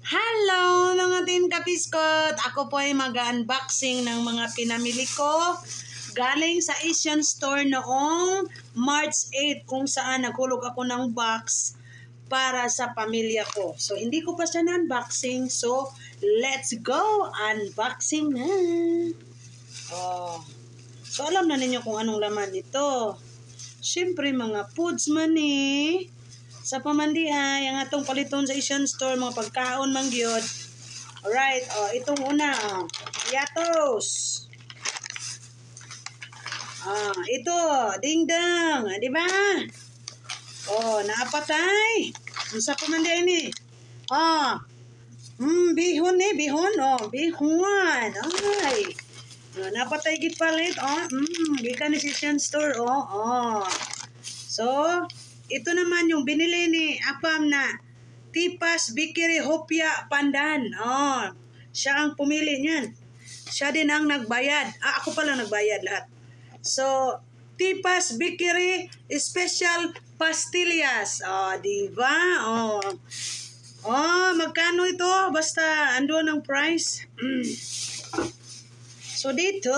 Hello mga Team Kapiskot! Ako po ay mag-unboxing ng mga pinamili ko galing sa Asian Store noong March 8 kung saan naghulog ako ng box para sa pamilya ko. So hindi ko pa siya na-unboxing, so let's go! Unboxing na! Oh. So alam na ninyo kung anong laman nito. Siyempre mga foods man eh. Sa pamandihay, ang atong paliton sa Asian Store, mga pagkaon man gyud. Alright, itong una, Yatos. Ito, dingdang, di ba? Naapatay. Sa pamandihay ni. Bihon eh, bihon. Bihon. Ay. Napatay gid palit. Gikan ni Asian Store. So, ito naman yung binili ni Apam na Tipas Bikiri Hopya Pandan. Siya ang pumili niyan. Siya din ang nagbayad. Ako pala nagbayad lahat. So, Tipas Bikiri Special Pastillas. Diba? Magkano ito? Basta ando ang price. So, dito.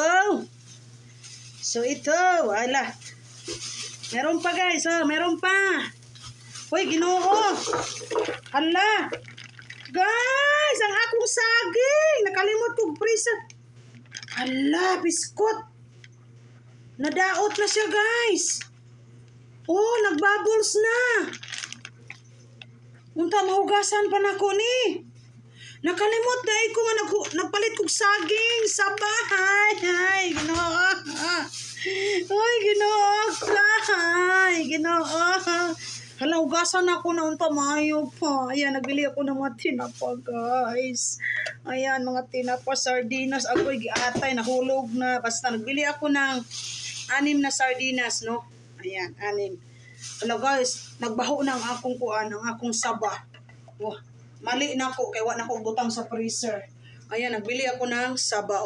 So, ito. Wala. Meron pa guys, meron pa. Hoy, Ginoo. Hala. Guys, ang akong saging. Nakalimot kong prisa. Hala, biskot. Nadaot na siya guys. Nagbubbles na. Unta mahugasan pa na ko ni. Nakalimot na ko nga nagpalit kong saging sa bahay. Ay, Ginoo. Ay, Ginoo. Hala, ugasan ako na unta maayo pa. Ayan, nagbili ako ng mga tinapa, guys. Ayan, mga tinapa, sardinas. Ako'y giatay, nahulog na. Basta nagbili ako ng 6 na sardinas, no? Ayan, 6. Hala, guys, nagbaho na ang akong kuan, ang akong saba. Mali na ako, kaya wala na akong butang sa freezer. Ayan, nagbili ako ng saba,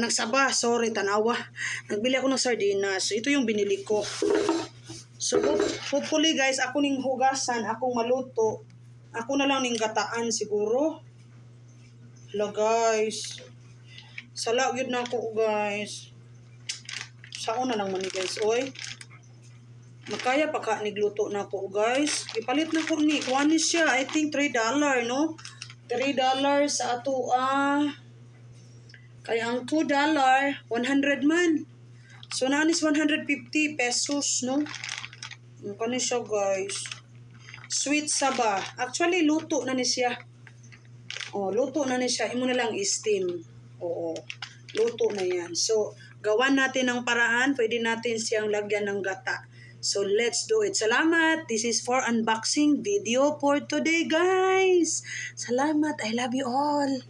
nagsaba, sorry, tanawa. Nagbili ako ng sardinas. So, ito yung binili ko. So, hopefully guys, ako ning hugasan, akong maluto. Ako na lang ning gataan siguro. Hala guys. Sala, yun na ako guys. Sao na lang mani guys, oy. Makaya pa ka nigluto na ako guys. Ipalit na ko ni. Kuha ni siya, I think $3, no? $3 sa ato, kaya ang $2, 100 man. So, naanis 150 pesos, no? Kani siya, guys. Sweet saba. Actually, luto na ni siya. Luto na ni siya. Imo na lang i-steam. Luto na yan. So, gawan natin ng paraan. Pwede natin siyang lagyan ng gata. So, let's do it. Salamat. This is for unboxing video for today, guys. Salamat. I love you all.